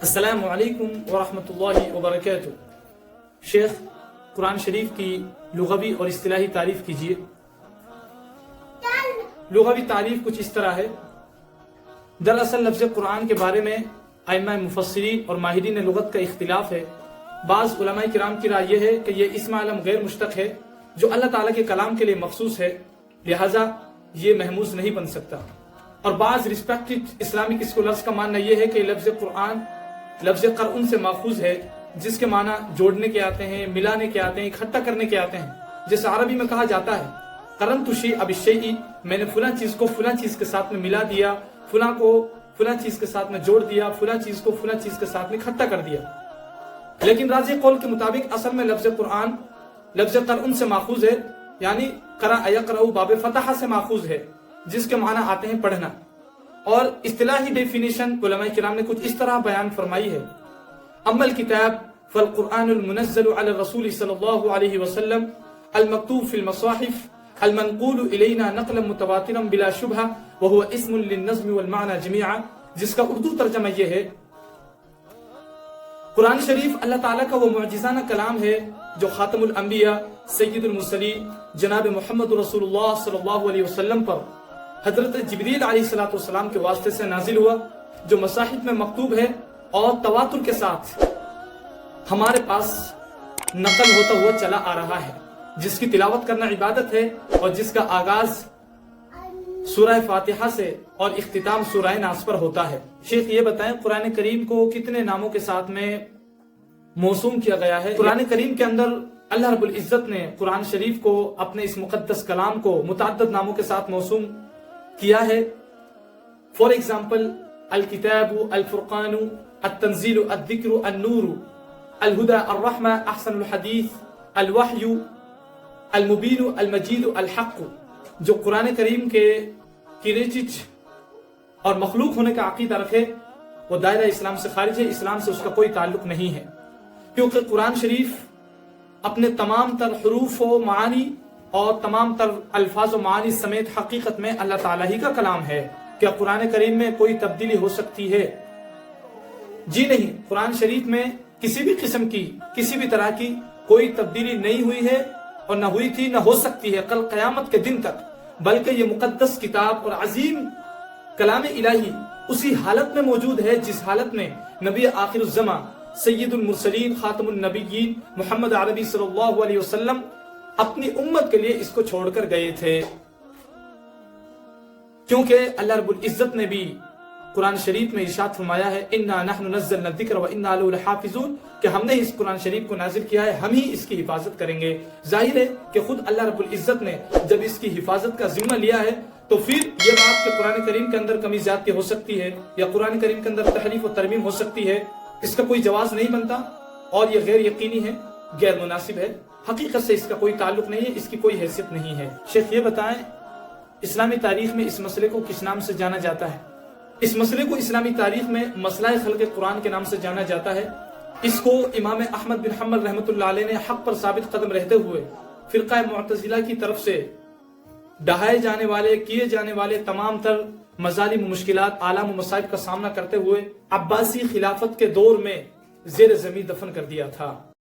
السلام علیکم ورحمۃ اللہ وبرکاتہ۔ شیخ، قرآن شریف کی لغوی اور اصطلاحی تعریف کیجیے۔ لغوی تعریف کچھ اس طرح ہے۔ دراصل لفظ قرآن کے بارے میں ائمہ مفسرین اور ماہرین لغت کا اختلاف ہے۔ بعض علماء کرام کی رائے یہ ہے کہ یہ اسم عالم غیر مشتق ہے جو اللہ تعالیٰ کے کلام کے لیے مخصوص ہے، لہٰذا یہ محموز نہیں بن سکتا۔ اور بعض ریسپیکٹڈ اسلامک اسکولرز کا ماننا یہ ہے کہ لفظ قرآن لفظ قرآن سے ماخوذ ہے، جس کے معنی جوڑنے کے آتے ہیں، ملانے کے آتے ہیں، اکٹھا کرنے کے آتے ہیں۔ جیسے عربی میں کہا جاتا ہے قرنت الشیء بالشیء، میں نے فلاں چیز کو فلاں چیز کے ساتھ میں ملا دیا، فلاں کو فلاں چیز کے ساتھ میں جوڑ دیا، فلاں چیز کو فلاں چیز کے ساتھ میں اکٹھا کر دیا۔ لیکن راجح قول کے مطابق اصل میں لفظ قرآن لفظ قرآن سے ماخوذ ہے، یعنی قرأ یقرأ باب فتح سے ماخوذ ہے، جس کے معنی آتے ہیں پڑھنا۔ اور اصطلاحی ڈیفینیشن علماء کرام نے کچھ اس طرح بیان فرمائی ہے: اما الکتاب فالقرآن المنزل علی الرسول صلی اللہ علیہ وسلم المکتوب فی المصاحف المنقول الینا نقلا متواترا بلا شبہ وهو اسم للنظم والمعنى جميعا، جس کا اردو ترجمہ یہ ہے: قرآن شریف اللہ تعالیٰ کا وہ معجزانہ کلام ہے جو خاتم الانبیاء سید المرسلین جناب محمد رسول اللہ صلی اللہ علیہ وسلم پر حضرت جبریل علیہ السلام کے واسطے سے نازل ہوا، جو مصاحف میں مکتوب ہے اور تواتر کے ساتھ ہمارے پاس نقل ہوتا ہوا چلا آ رہا ہے، جس کی تلاوت کرنا عبادت ہے اور جس کا آغاز سورہ فاتحہ سے اور اختتام سورہ ناس پر ہوتا ہے۔ شیخ یہ بتائیں قرآن کریم کو کتنے ناموں کے ساتھ میں موسوم کیا گیا ہے؟ قرآن کریم کے اندر اللہ رب العزت نے قرآن شریف کو، اپنے اس مقدس کلام کو متعدد ناموں کے ساتھ موسوم کیا ہے۔ فور ایگزامپل الکتاب، الفرقان، التنزیل، الذکر، النور، الہدى، الرحمہ، احسن الحدیث، الوحی، المبین، المجید، الحق۔ جو قرآن کریم کے کریٹڈ اور مخلوق ہونے کا عقیدہ رکھے وہ دائرہ اسلام سے خارج ہے، اسلام سے اس کا کوئی تعلق نہیں ہے، کیونکہ قرآن شریف اپنے تمام تر حروف و معانی اور تمام تر الفاظ و معانی سمیت حقیقت میں اللہ تعالیٰ ہی کا کلام ہے۔ کیا قرآن کریم میں کوئی تبدیلی ہو سکتی ہے؟ جی نہیں، قرآن شریف میں کسی بھی قسم کی، کسی بھی طرح کی کوئی تبدیلی نہیں ہوئی ہے اور نہ ہوئی تھی، نہ ہو سکتی ہے کل قیامت کے دن تک، بلکہ یہ مقدس کتاب اور عظیم کلام الہی اسی حالت میں موجود ہے جس حالت میں نبی آخر الزماں سید المرسلین خاتم النبیین محمد عربی صلی اللہ علیہ وسلم اپنی امت کے لیے اس کو چھوڑ کر گئے تھے۔ کیونکہ اللہ رب العزت نے بھی قرآن شریف میں ارشاد فرمایا ہے انا نحن نزلنا الذکر وانا لہ لحافظون، کہ ہم نے اس قرآن شریف کو نازل کیا ہے، ہم ہی اس کی حفاظت کریں گے۔ ظاہر ہے کہ خود اللہ رب العزت نے جب اس کی حفاظت کا ذمہ لیا ہے تو پھر یہ بات کہ قرآن کریم کے اندر کمی زیادتی ہو سکتی ہے یا قرآن کریم کے اندر تحریف و ترمیم ہو سکتی ہے، اس کا کوئی جواز نہیں بنتا، اور یہ غیر یقینی ہے، غیر مناسب ہے، حقیقت سے اس کا کوئی تعلق نہیں ہے، اس کی کوئی حیثیت نہیں ہے۔ شیخ یہ بتائیں اسلامی تاریخ میں اس مسئلے کو کس نام سے جانا جاتا ہے؟ اس مسئلے کو اسلامی تاریخ میں مسئلہ خلق قرآن کے نام سے جانا جاتا ہے۔ اس کو امام احمد بن حنبل رحمۃ اللہ علیہ نے حق پر ثابت قدم رہتے ہوئے فرقہ معتزلہ کی طرف سے ڈھائے جانے والے، کیے جانے والے تمام تر مظالم و مشکلات، آلام و مصائب کا سامنا کرتے ہوئے عباسی خلافت کے دور میں زیر زمین دفن کر دیا تھا۔